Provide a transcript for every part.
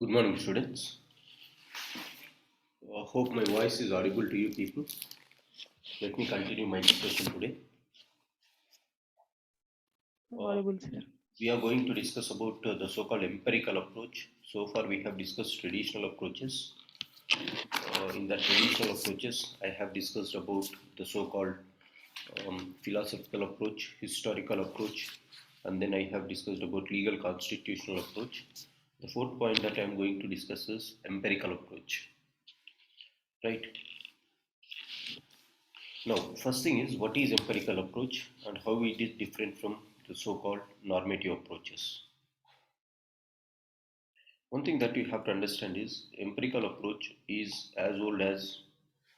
Good morning, students. Hope my voice is audible to you people. Let me continue my discussion today. Audible, sir. We are going to discuss about the so-called empirical approach. So far we have discussed traditional approaches. In the traditional approaches, I have discussed about the so-called philosophical approach, historical approach, and then I have discussed about legal constitutional approach. The fourth point that I am going to discuss is empirical approach. Right? Now, first thing is what is empirical approach and how it is different from the so-called normative approaches. One thing that you have to understand is empirical approach is as old as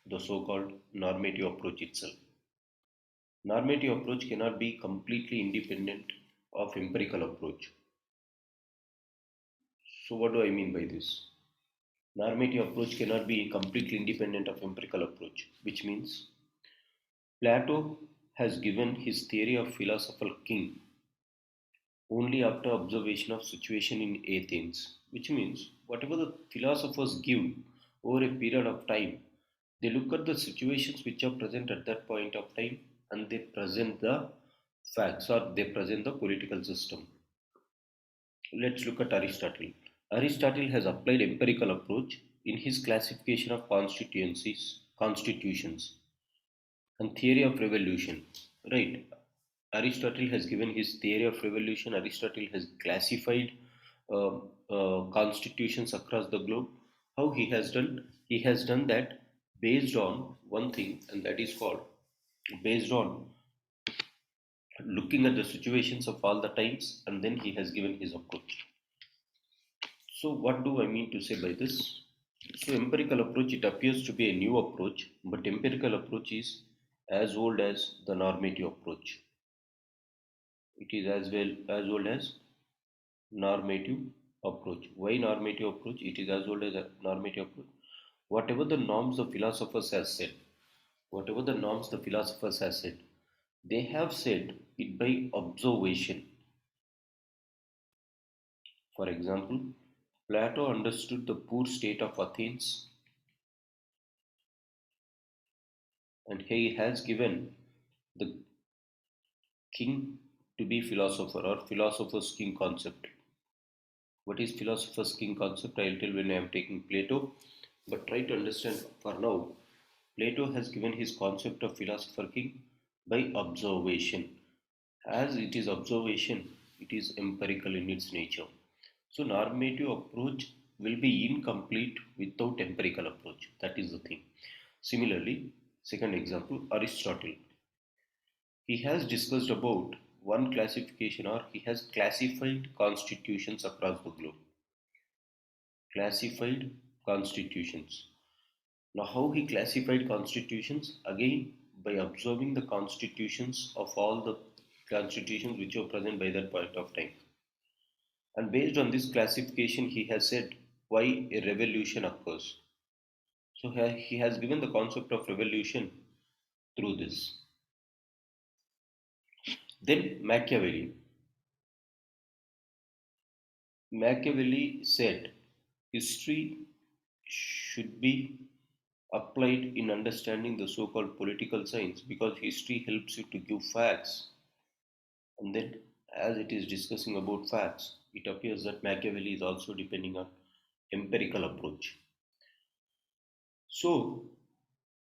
the so-called normative approach itself. Normative approach cannot be completely independent of empirical approach. So what do I mean by this? Normative approach cannot be completely independent of empirical approach, which means Plato has given his theory of philosophical king only after observation of situation in Athens, which means whatever the philosophers give over a period of time, they look at the situations which are present at that point of time and they present the facts or they present the political system. Let's look at Aristotle. Aristotle has applied empirical approach in his classification of constitutions and theory of revolution. Right. Aristotle has given his theory of revolution. Aristotle has classified constitutions across the globe. How he has done? He has done that based on one thing, and that is called based on looking at the situations of all the times, and then he has given his approach. So, what do I mean to say by this? So, empirical approach, it appears to be a new approach, but empirical approach is as old as the normative approach. It is as well as old as normative approach. Why normative approach? It is as old as a normative approach. Whatever the norms the philosophers has said, whatever the norms the philosophers has said, they have said it by observation. For example, Plato understood the poor state of Athens and he has given the king to be philosopher or philosopher's king concept. What is philosopher's king concept? I'll tell when I am taking Plato, but try to understand for now. Plato has given his concept of philosopher king by observation. As it is observation, it is empirical in its nature. So normative approach will be incomplete without empirical approach. That is the thing. Similarly, second example, Aristotle. He has discussed about one classification or he has classified constitutions across the globe. Classified constitutions. Now, how he classified constitutions? Again, by observing the constitutions of all the constitutions which were present by that point of time. And based on this classification, he has said why a revolution occurs. So, he has given the concept of revolution through this. Then, Machiavelli. Machiavelli said history should be applied in understanding the so-called political science because history helps you to give facts. And then as it is discussing about facts, it appears that Machiavelli is also depending on empirical approach. So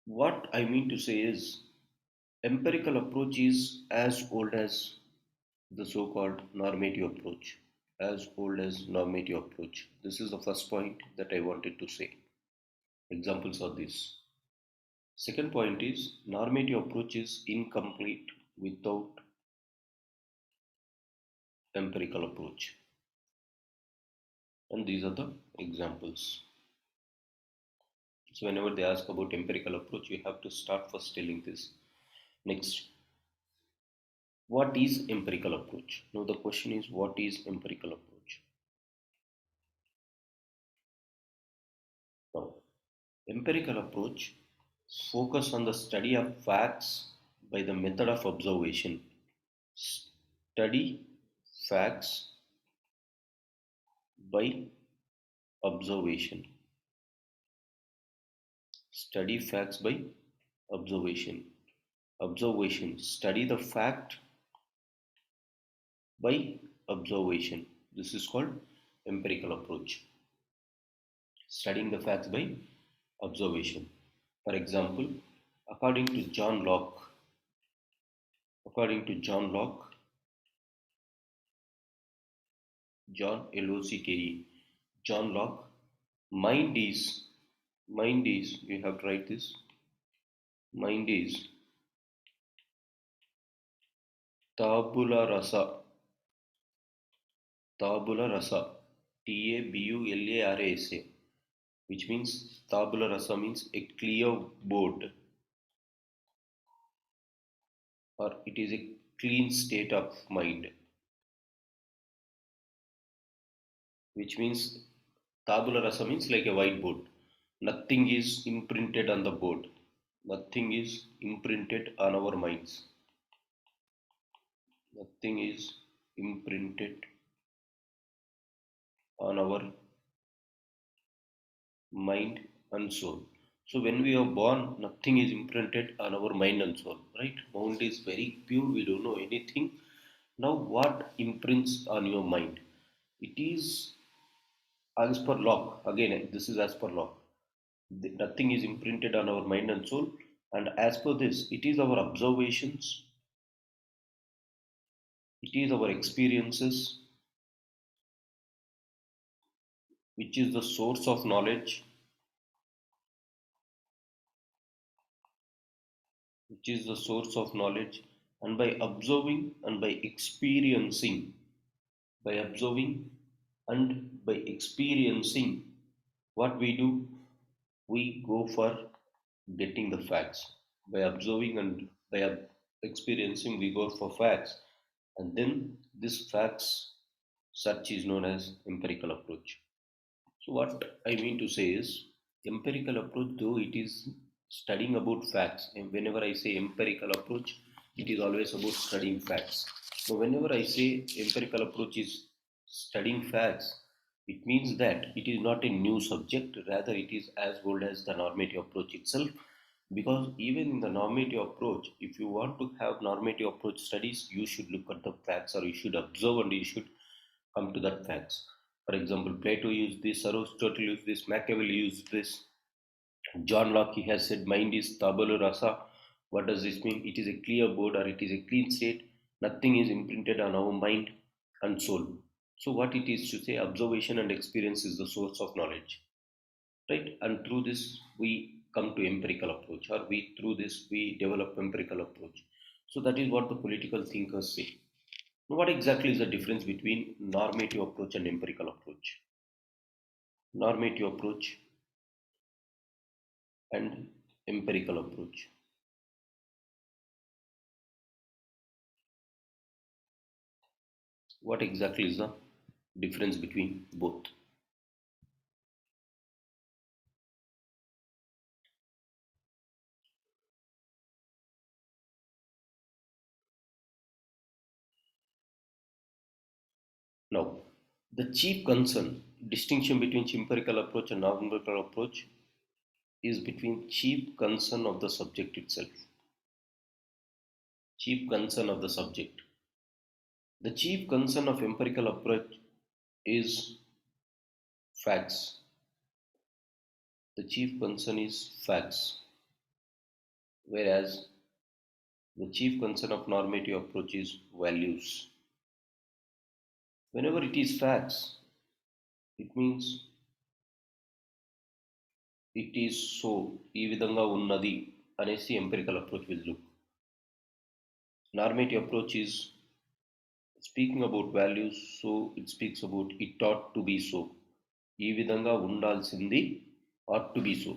what I mean to say is empirical approach is as old as the so-called normative approach. As old as normative approach. This is the first point that I wanted to say. Examples are this. Second point is normative approach is incomplete without empirical approach. And these are the examples. So whenever they ask about empirical approach, you have to start first telling this. Next, what is empirical approach? Now the question is what is empirical approach? Now, empirical approach focus on the study of facts by the method of observation. Study facts by observation. Study facts by observation. Observation. Study the fact by observation. This is called empirical approach. Studying the facts by observation. For example, according to John Locke, according to John Locke, John L-O-C-K-E, John Locke, mind is, you have to write this, mind is tabula rasa, tabula rasa, T-A-B-U-L-A-R-A-S-A, which means tabula rasa means a clear board, or it is a clean state of mind, which means tabula rasa means like a whiteboard. Nothing is imprinted on the board. Nothing is imprinted on our minds. Nothing is imprinted on our mind and soul. So when we are born, nothing is imprinted on our mind and soul, right? Mind is very pure, we don't know anything. Now what imprints on your mind? It is as per Locke. Again, this is as per Locke. Nothing is imprinted on our mind and soul. And as per this, it is our observations, it is our experiences, which is the source of knowledge, which is the source of knowledge, and by observing and by experiencing, by observing and by experiencing, what we do, we go for getting the facts. By observing and by experiencing, we go for facts, and then this facts search is known as empirical approach. So what I mean to say is, empirical approach, though it is studying about facts, and whenever I say empirical approach, it is always about studying facts. So whenever I say empirical approach is studying facts, it means that it is not a new subject, rather it is as old as the normative approach itself. Because even in the normative approach, if you want to have normative approach studies, you should look at the facts, or you should observe and you should come to that facts. For example, Plato used this, Aristotle used this, Machiavelli used this, John Locke he has said mind is tabula rasa. What does this mean? It is a clear board, or it is a clean state. Nothing is imprinted on our mind and soul. So what it is to say, observation and experience is the source of knowledge, right? And through this we come to empirical approach, or we through this we develop empirical approach. So that is what the political thinkers say. Now, what exactly is the difference between normative approach and empirical approach? Normative approach and empirical approach. What exactly is the difference between both? Now, the chief concern, distinction between empirical approach and non-empirical approach, is between chief concern of the subject itself. Chief concern of the subject. The chief concern of empirical approach is facts. The chief concern is facts, whereas the chief concern of normative approach is values. Whenever it is facts, it means it is so, ఈ విధంగా ఉన్నది అనేసి empirical approach will look. Normative approach is speaking about values, so it speaks about it ought to be so. ఈ విధంగా ఉండాల్సింది, ought to be so.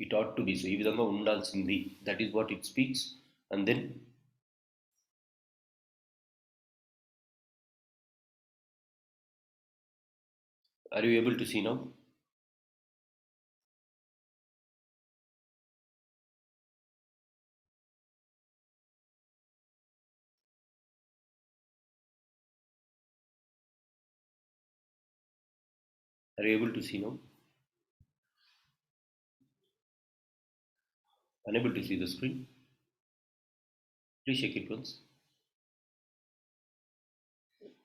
It ought to be so. ఈ విధంగా ఉండాల్సింది. That is what it speaks. And then are you able to see now? Are you able to see now? Unable to see the screen? Please check it once.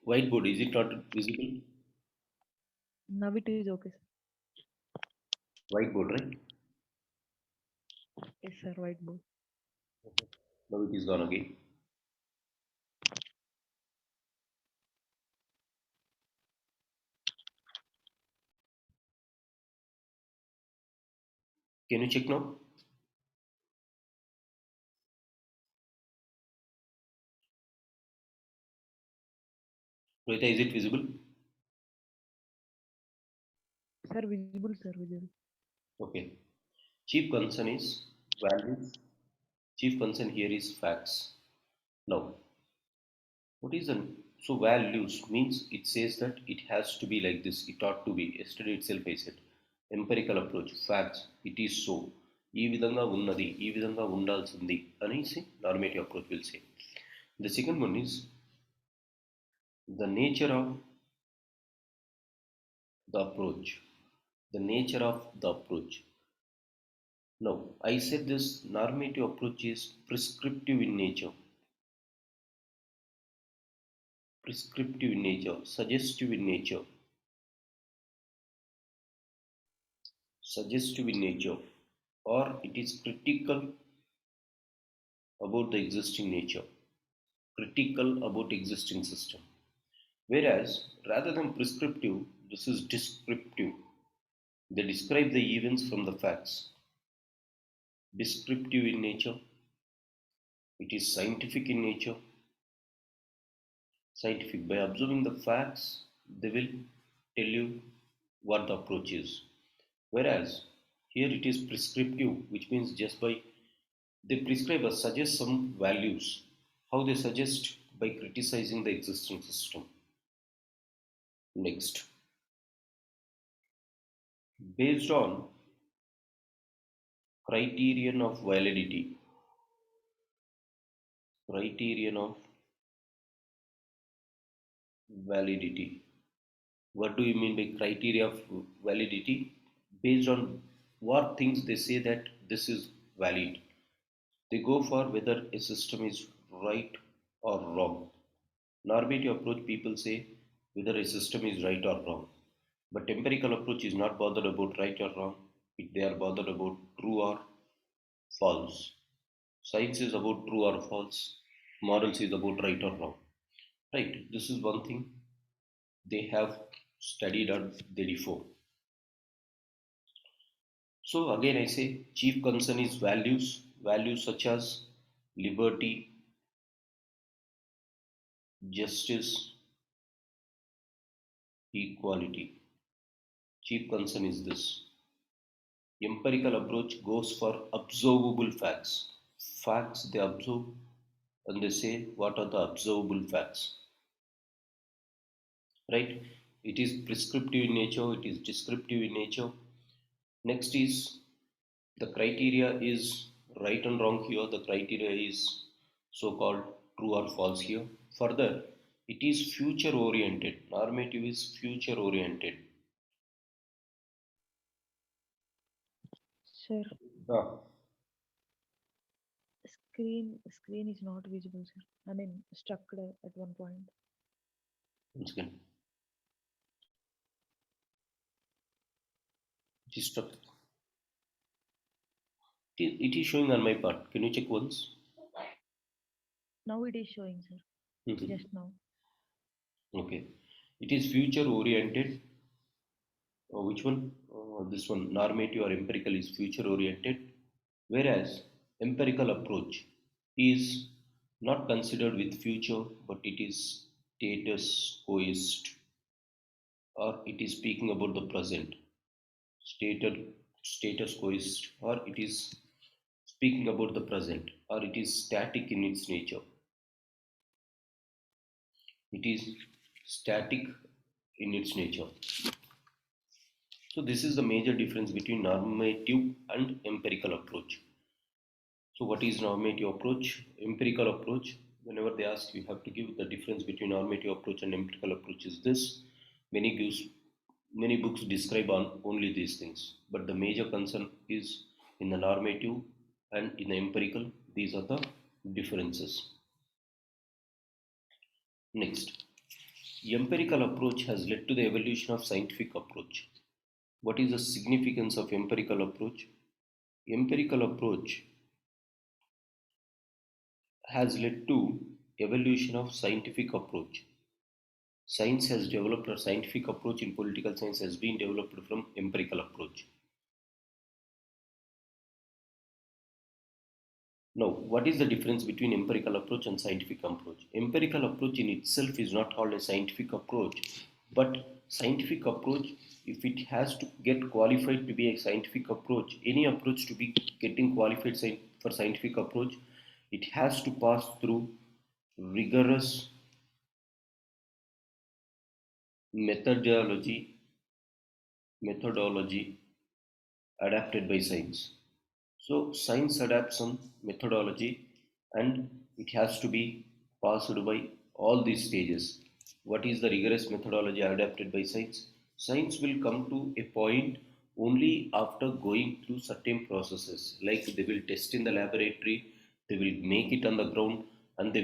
Whiteboard, is it not visible? Now it is okay, sir. Whiteboard, right? Yes, sir, whiteboard. Now it is gone again. Can you check now? Rohita, is it visible? Sir, visible, sir, visible. Okay. Chief concern is values. Chief concern here is facts. Now, what is an so values means it says that it has to be like this. It ought to be. Yesterday itself I said. Empirical approach, facts. It is so. ఈ విధంగా ఉన్నది ఈ విధంగా ఉండాల్సింది అనేసి normative approach will say. The second one is the nature of the approach. The nature of the approach. Now, I said this normative approach is prescriptive in nature. Prescriptive in nature, suggestive in nature, suggestive in nature, or it is critical about the existing nature, critical about existing system. Whereas, rather than prescriptive, this is descriptive. They describe the events from the facts. Descriptive in nature, it is scientific in nature. Scientific, by observing the facts, they will tell you what the approach is. Whereas here it is prescriptive, which means just by they prescribe or suggest some values. How they suggest? By criticizing the existing system. Next, based on criterion of validity, criterion of validity. What do you mean by criteria of validity? Based on what things they say that this is valid. They go for whether a system is right or wrong. Normative approach people say whether a system is right or wrong. But empirical approach is not bothered about right or wrong. They are bothered about true or false. Science is about true or false. Morals is about right or wrong. Right. This is one thing they have studied on the before. So again I say chief concern is values. Values such as liberty, justice, equality. Chief concern is this. Empirical approach goes for observable facts. Facts they observe and they say what are the observable facts. Right? It is prescriptive in nature, it is descriptive in nature. Next is the criteria is right and wrong here. The criteria is so called true or false here. Further, it is future oriented. Normative is future oriented. Sir, Ah, screen is not visible, sir. I mean, stuck at one point. once again. It is stuck. It is showing on my part. Can you check once? Now it is showing, sir. Mhm. Just now. Okay. It is future oriented. Which one? This one. Normative or empirical is future oriented. Whereas empirical approach is not considered with future, but it is status quoist, or it is speaking about the present. Stated status quoist, or it is speaking about the present, or it is static in its nature. It is static in its nature. So this is the major difference between normative and empirical approach. So what is normative approach? Empirical approach. Whenever they ask, you have to give the difference between normative approach and empirical approach is this. Many gives Many books describe on only these things, but the major concern is in the normative and in the empirical. These are the differences. Next, empirical approach has led to the evolution of scientific approach. What is the significance of empirical approach? Empirical approach has led to evolution of scientific approach. Science has developed, or scientific approach in political science has been developed from empirical approach. Now, what is the difference between empirical approach and scientific approach? Empirical approach in itself is not called a scientific approach, but scientific approach, if it has to get qualified to be a scientific approach, any approach to be getting qualified for scientific approach, it has to pass through rigorous methodology adapted by science. So science adapts some methodology and it has to be passed by all these stages. What is the rigorous methodology adapted by science? Science will come to a point only after going through certain processes, like they will test in the laboratory, they will make it on the ground, and they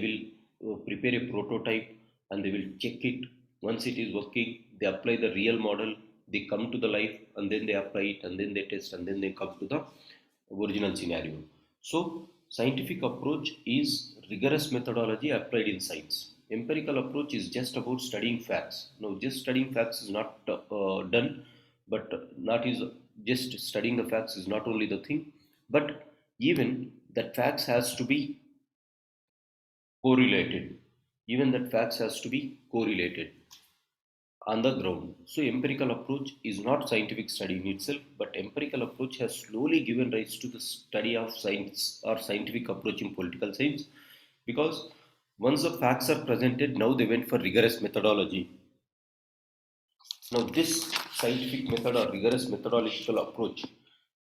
will prepare a prototype and they will check it. Once it is working, they apply the real model, they come to the life, and then they apply it, and then they test, and then they come to the original scenario. So, scientific approach is rigorous methodology applied in science. Empirical approach is just about studying facts. Now, just studying facts is not done, but not is just studying the facts is not only the thing, but even that facts has to be correlated. Even that facts has to be correlated on the ground. So empirical approach is not scientific study in itself, but empirical approach has slowly given rise to the study of science or scientific approach in political science, because once the facts are presented, now they went for rigorous methodology. Now this scientific method or rigorous methodological approach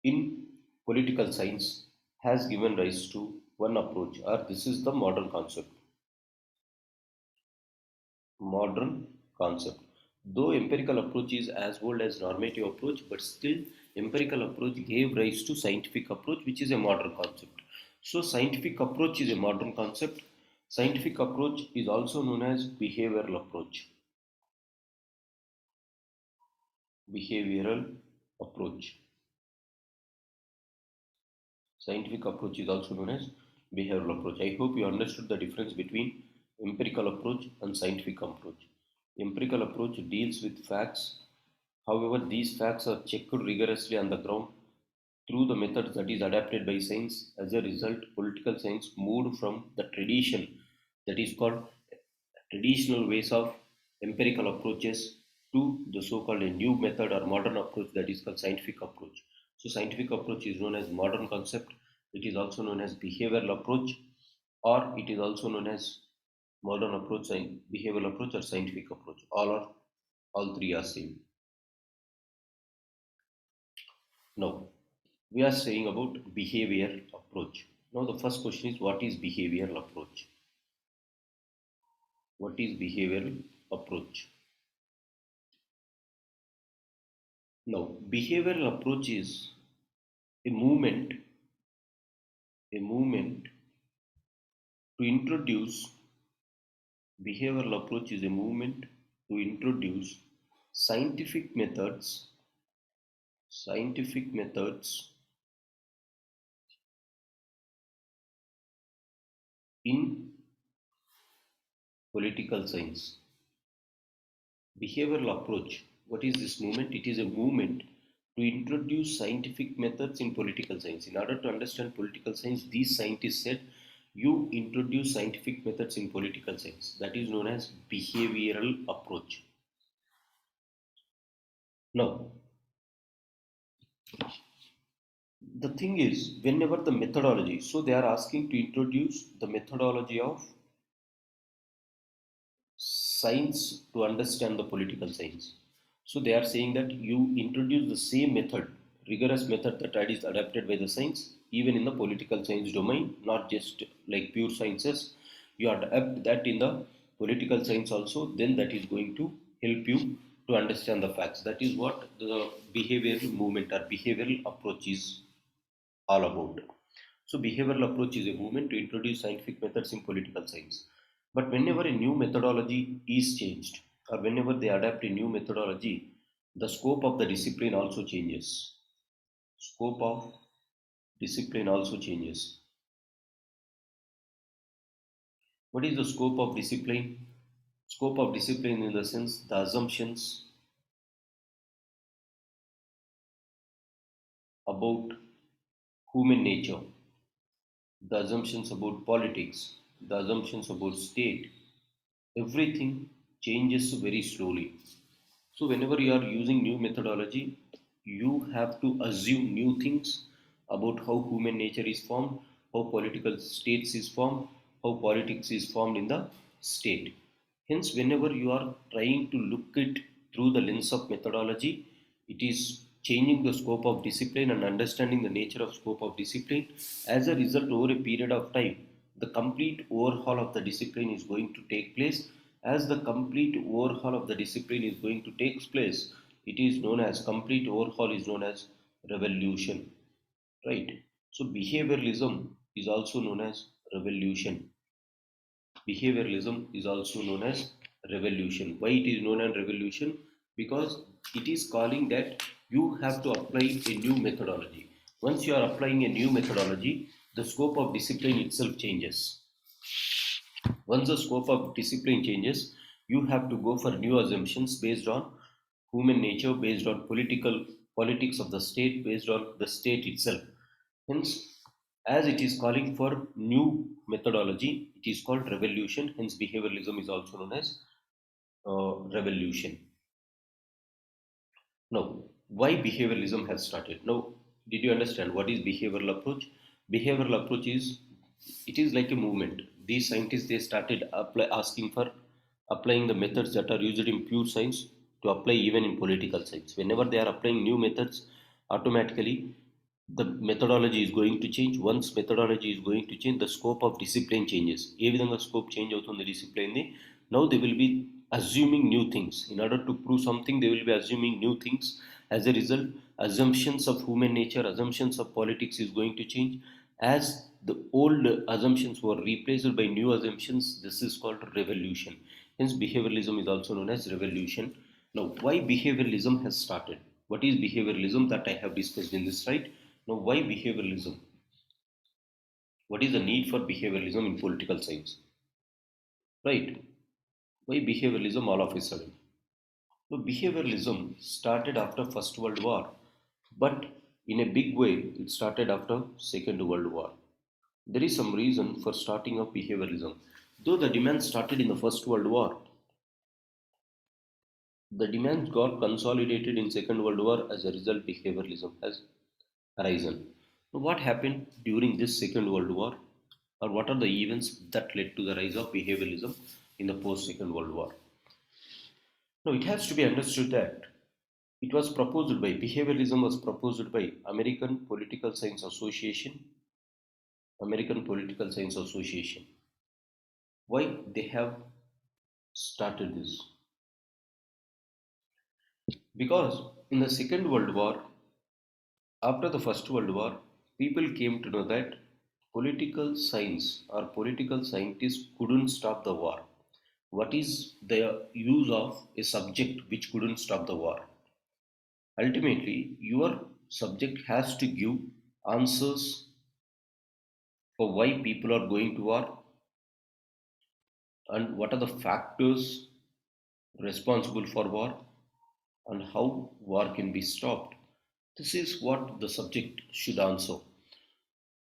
in political science has given rise to one approach, or this is the modern concept. Modern concept. Though empirical approach is as old as normative approach, but still empirical approach gave rise to scientific approach, which is a modern concept. So scientific approach is a modern concept. Scientific approach is also known as behavioral approach. Behavioral approach. Scientific approach is also known as behavioral approach. I hope you understood the difference between empirical approach and scientific approach. Empirical approach deals with facts. However, these facts are checked rigorously on the ground through the methods that is adapted by science. As a result, political science moved from the tradition that is called traditional ways of empirical approaches to the so-called a new method or modern approach that is called scientific approach. So scientific approach is known as modern concept. It is also known as behavioral approach, or it is also known as modern approach, behavioral approach, or scientific approach. All three are same. Now we are saying about behavioral approach. Now the first question is, what is behavioral approach? What is behavioral approach? Now behavioral approach is a movement to introduce behavioral approach is a movement to introduce scientific methods in political science. Behavioral approach, what is this movement? It is a movement to introduce scientific methods in political science. In order to understand political science, these scientists said, you introduce scientific methods in political science. That is known as behavioral approach. Now, the thing is, whenever the methodology, so they are asking to introduce the methodology of science to understand the political science. So they are saying that you introduce the same method, rigorous method that is adapted by the science, even in the political science domain, not just like pure sciences. You adapt that in the political science also, then that is going to help you to understand the facts. That is what the behavioral movement or behavioral approach is all about. So behavioral approach is a movement to introduce scientific methods in political science. But whenever a new methodology is changed, or whenever they adapt a new methodology, the scope of the discipline also changes. Scope of discipline also changes. What is the scope of discipline? Scope of discipline in the sense the assumptions about human nature, the assumptions about politics, the assumptions about state, everything changes very slowly. So whenever you are using new methodology, you have to assume new things about how human nature is formed, how political states is formed, how politics is formed in the state. Hence, whenever you are trying to look it through the lens of methodology, it is changing the scope of discipline and understanding the nature of scope of discipline. As a result, over a period of time, the complete overhaul of the discipline is going to take place. As the complete overhaul of the discipline is going to take place, it is known as complete overhaul is known as revolution, right? So behavioralism is also known as revolution. Behavioralism is also known as revolution. Why it is known as revolution? Because it is calling that you have to apply a new methodology. Once you are applying a new methodology, the scope of discipline itself changes. Once the scope of discipline changes, you have to go for new assumptions based on human nature, based on politics of the state, based on the state itself. Hence, as it is calling for new methodology, it is called revolution. Hence, behavioralism is also known as revolution. Now, why behavioralism has started? Now, did you understand what is behavioral approach? Behavioral approach is it is like a movement. These scientists they started asking for applying the methods that are used in pure science to apply even in political science. Whenever they are applying new methods, automatically the methodology is going to change. Once methodology is going to change, the scope of discipline changes. ఏ విధంగా scope change అవుతుంది discipline ని, now they will be assuming new things. In order to prove something, they will be assuming new things. As a result, assumptions of human nature, assumptions of politics is going to change. As the old assumptions were replaced by new assumptions, this is called revolution. Hence, behavioralism is also known as revolution. Now, why behavioralism has started? What is behavioralism that I have discussed in this, right? Now, why behavioralism? What is the need for behavioralism in political science? Right? Why behavioralism all of a sudden? So, behavioralism started after First World War, but in a big way, it started after Second World War. There is some reason for starting of behavioralism. Though the demand started in the First World War, the demands got consolidated in Second World War. As a result, behavioralism has arisen. So what happened during this Second World War, or what are the events that led to the rise of behavioralism in the post Second World War? Now, it has to be understood that it was proposed by behavioralism was proposed by American Political Science Association. American Political Science Association. Why they have started this? Because in the Second World War, after the First World War, people came to know that political science or political scientists couldn't stop the war. What is the use of a subject which couldn't stop the war? Ultimately, your subject has to give answers for why people are going to war and what are the factors responsible for war and how war can be stopped. This is what the subject should answer.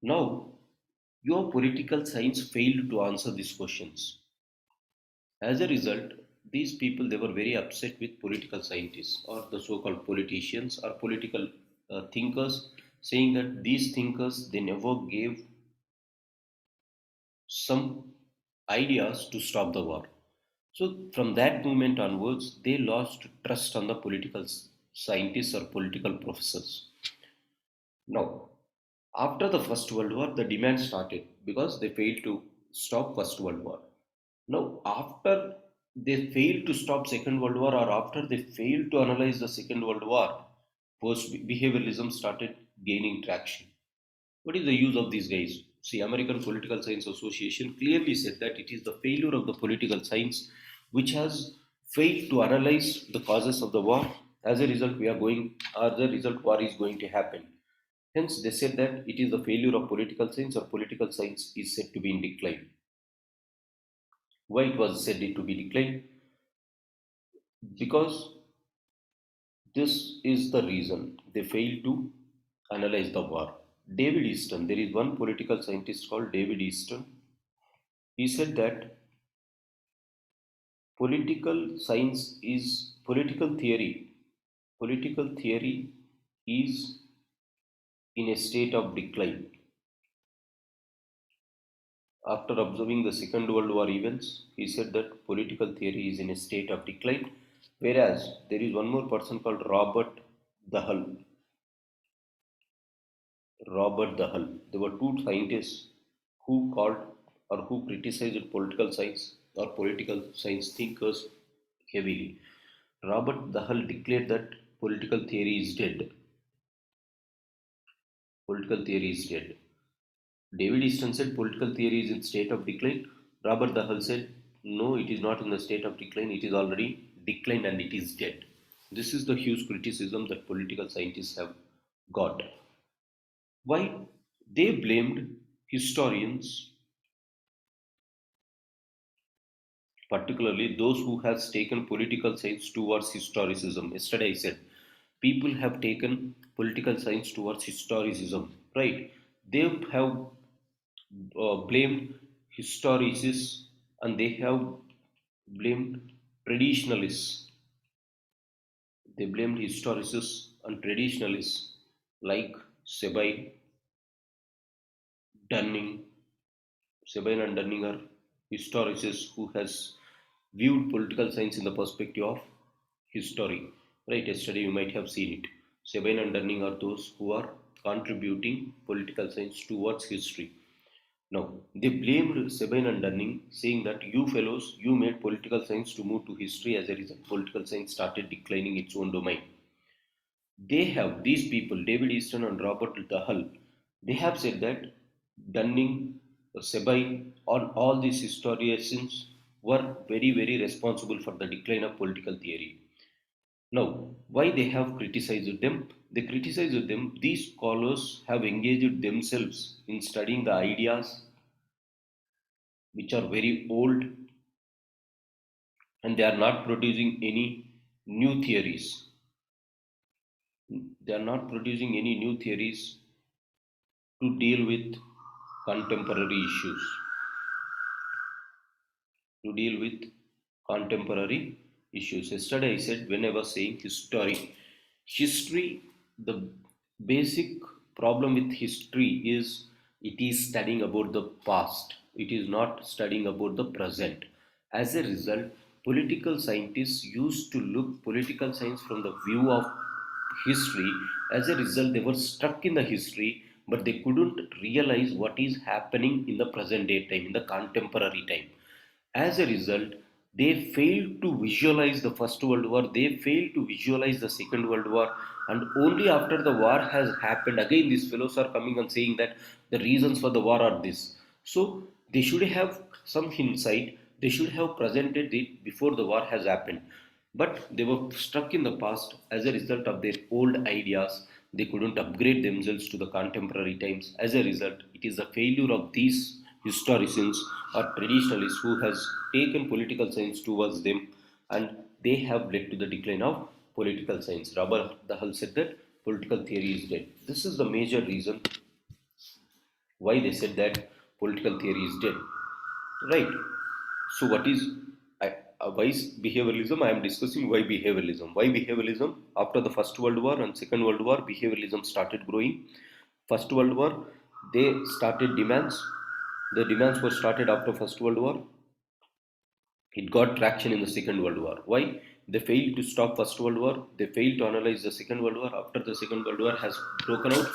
Now, your political science failed to answer these questions. As a result, these people they were very upset with political scientists or the so-called politicians or political thinkers, saying that these thinkers they never gave some ideas to stop the war. So from that moment onwards, they lost trust on the political scientists or political professors. Now, after the First World War, the demand started because they failed to stop First World War. Now, after they failed to stop Second World War, or after they failed to analyze the Second World War, post behavioralism started gaining traction. What is the use of these guys? See, American Political Science Association clearly said that it is the failure of the political science which has failed to analyze the causes of the war. As a result, war is going to happen. Hence, they said that it is the failure of political science, or political science is said to be in decline. Why it was said it to be decline? Because this is the reason they failed to analyze the war. David Easton, there is one political scientist called David Easton. He said that political theory. Political theory is in a state of decline. After observing the Second World War events, he said that political theory is in a state of decline. Whereas there is one more person called Robert the Hull. Robert the Hull. There were two scientists who called or who criticized political science or political science thinkers heavily. Robert the Hull declared that political theory is dead. Political theory is dead. David Easton said political theory is in state of decline. Robert the Hull said no, it is not in the state of decline. It is already declined and it is dead. This is the huge criticism that political scientists have got. Why? They blamed historians, particularly those who has taken political science towards historicism. Yesterday I said people have taken political science towards historicism, right? They have blamed historicists, and they have blamed traditionalists. They blamed historicists and traditionalists like Sabine, Dunning. Sabine and Dunning are historicists who has viewed political science in the perspective of history. Right, yesterday you might have seen it. Sabine and Dunning are those who are contributing political science towards history. Now, they blamed Sabine and Dunning, saying that you fellows, you made political science to move to history. As a result, political science started declining its own domain. They have, these people, David Easton and Robert the Hull, they have said that Dunning, Sabine, all these historians were very, very responsible for the decline of political theory. Now, why they have criticized them? They criticized them. These scholars have engaged themselves in studying the ideas which are very old, and they are not producing any new theories. They are not producing any new theories to deal with contemporary issues. To deal with contemporary issues. Yesterday I said when I was saying history, the basic problem with history is it is studying about the past. It is not studying about the present. As a result, political scientists used to look political science from the view of history. As a result, they were stuck in the history, but they couldn't realize what is happening in the present day time, in the contemporary time. As a result, they failed to visualize the First World War, they failed to visualize the Second World War, and only after the war has happened, again, these fellows are coming and saying that the reasons for the war are this. So, they should have some insight, they should have presented it before the war has happened. But they were stuck in the past as a result of their old ideas. They couldn't upgrade themselves to the contemporary times. As a result, it is the failure of these historians or traditionalists who has taken political science towards them, and they have led to the decline of political science. Robert the Hull said that political theory is dead. This is the major reason why they said that political theory is dead. Right. So, what is why is behavioralism? I am discussing why behavioralism. Why behavioralism? After the First World War and Second World War, behavioralism started growing. First World War, they started demands. The demands were started after First World War. It got traction in the Second World War. Why? They failed to stop First World War. They failed to analyze the Second World War. After the Second World War has broken out,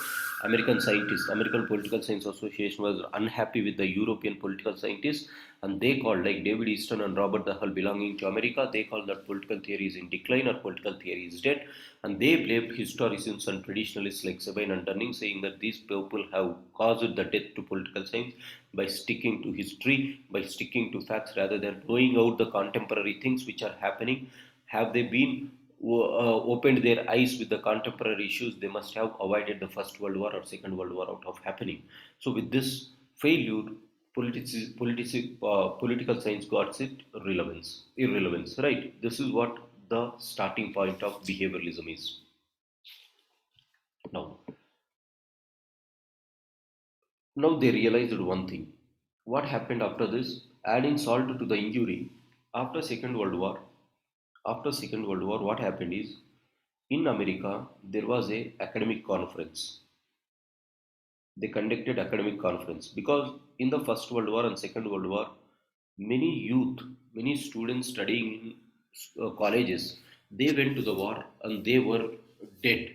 American scientists, American Political Science Association was unhappy with the European political scientists, and they called, like David Easton and Robert the Hull belonging to America, they called that political theory is in decline or political theory is dead, and they blamed historians and traditionalists like Sabine and Dunning, saying that these people have caused the death to political science by sticking to history, by sticking to facts rather than blowing out the contemporary things which are happening. Have they been opened their eyes with the contemporary issues, they must have avoided the First World War or Second World War out of happening. So with this failure, political science got its irrelevance, right? This is what the starting point of behavioralism is. Now, now they realized one thing. What happened after this? Adding salt to the injury, after Second World War, what happened is, in America, there was a academic conference. They conducted academic conference because in the First World War and Second World War, many youth, many students studying in colleges, they went to the war and they were dead.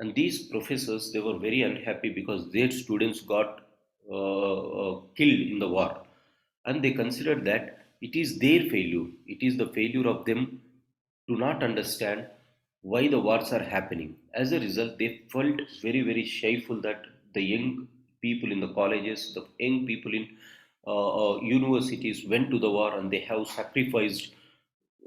And these professors, they were very unhappy because their students got killed in the war, and they considered that it is their failure. It is the failure of them to not understand why the wars are happening. As a result, they felt very, very shameful that the young people in the colleges, the young people in universities went to the war and they have sacrificed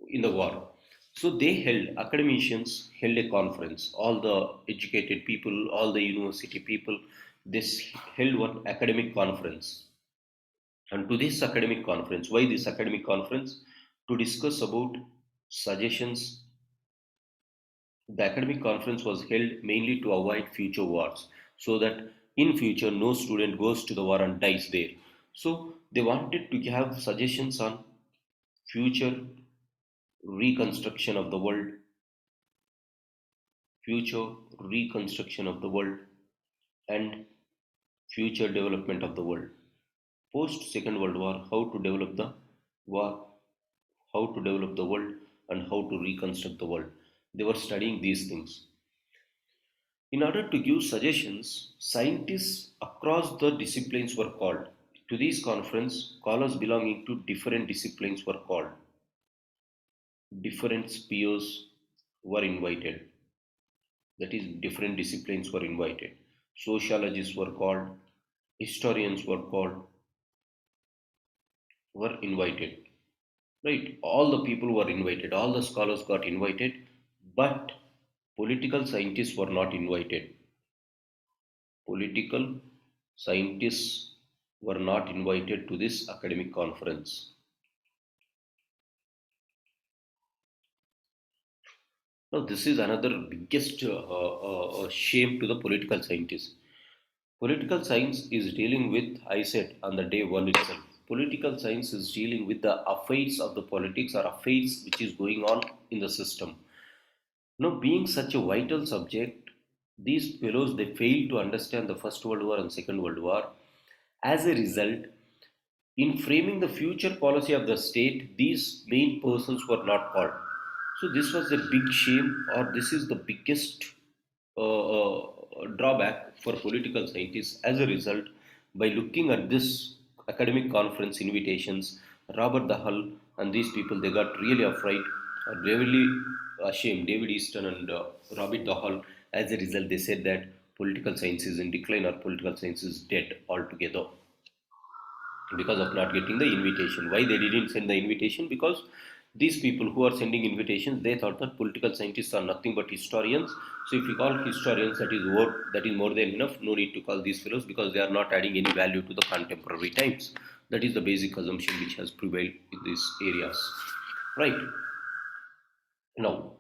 in the war. So they held, academicians held a conference. All the educated people, all the university people, this held one academic conference. And to this academic conference, why this academic conference? To discuss about suggestions. The academic conference was held mainly to avoid future wars, so that in future no student goes to the war and dies there. So they wanted to have suggestions on future reconstruction of the world, future reconstruction of the world, and future development of the world. Post Second World War, how to develop the war, how to develop the world, and how to reconstruct the world. They were studying these things. In order to give suggestions, scientists across the disciplines were called. To this conference, scholars belonging to different disciplines were called. Different spheres were invited. That is, different disciplines were invited. Sociologists were called, historians were invited. Right? All the people were invited, all the scholars got invited, but political scientists were not invited. Political scientists were not invited to this academic conference. Now, this is another biggest shame to the political scientists. Political science is dealing with, I said on the day one itself, political science is dealing with the affairs of the politics or affairs which is going on in the system. Now, being such a vital subject, these fellows they fail to understand the First World War and Second World War. As a result, in framing the future policy of the state, these main persons were not called. So this was a big shame, or this is the biggest drawback for political scientists. As a result, by looking at this academic conference invitations, Robert the Hull and these people they got really afraid, really ashamed. David Easton and Robert the Hull. As a result, they said that political science is in decline or political science is dead altogether because of not getting the invitation. Why they didn't send the invitation? Because these people who are sending invitations, they thought that political scientists are nothing but historians. So if you call historians, that is more than enough. No need to call these fellows because they are not adding any value to the contemporary times. That is the basic assumption which has prevailed in these areas. Right now,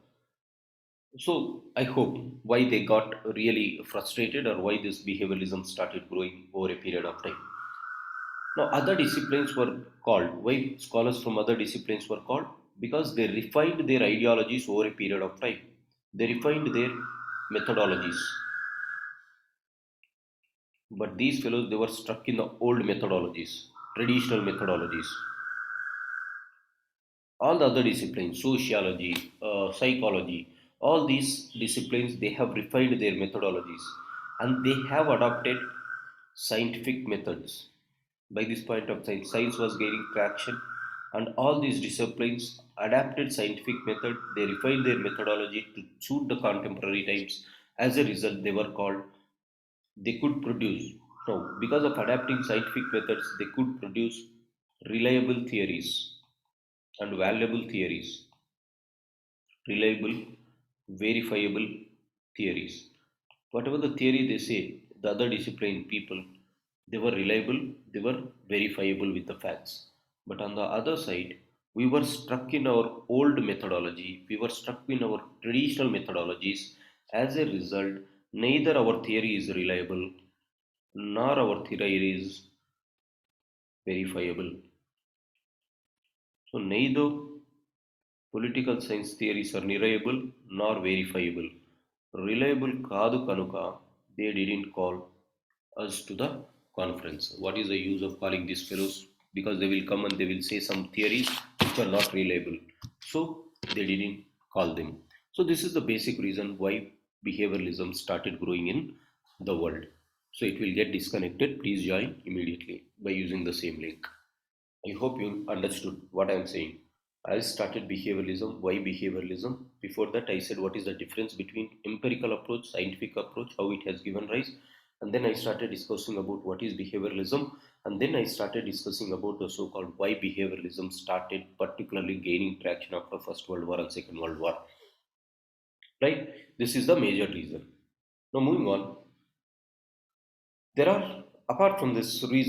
so I hope why they got really frustrated or why this behavioralism started growing over a period of time. Now, other disciplines were called. Why scholars from other disciplines were called? Because they refined their ideologies over a period of time. They refined their methodologies. But these fellows, they were stuck in the old methodologies, traditional methodologies. All the other disciplines, sociology, psychology, all these disciplines, they have refined their methodologies. and they have adopted scientific methods. By this point of time, science was gaining traction, and all these disciplines adapted scientific method. They refined their methodology to suit the contemporary times. As a result, they were called. They could produce. No, because of adapting scientific methods, they could produce reliable theories and valuable theories, reliable, verifiable theories. Whatever the theory they say, the other discipline people, they were reliable, they were verifiable with the facts. But on the other side, we were stuck in our old methodology, we were stuck in our traditional methodologies. As a result, neither our theory is reliable nor our theory is verifiable. So, neither political science theories are reliable nor verifiable. Reliable కాదు కనుక they didn't call us to the conference. What is the use of calling these fellows? Because they will come and they will say some theories which are not reliable. So they didn't call them. So this is the basic reason why behavioralism started growing in the world. So it will get disconnected. Please join immediately by using the same link. I hope you understood what I am saying. I started behavioralism. Why behavioralism? Before that, I said what is the difference between empirical approach, scientific approach, how it has given rise. And then I started discussing about what is behavioralism. And then I started discussing about the so-called why behavioralism started particularly gaining traction after First World War and Second World War. Right? This is the major reason. Now moving on, there are, apart from this reason,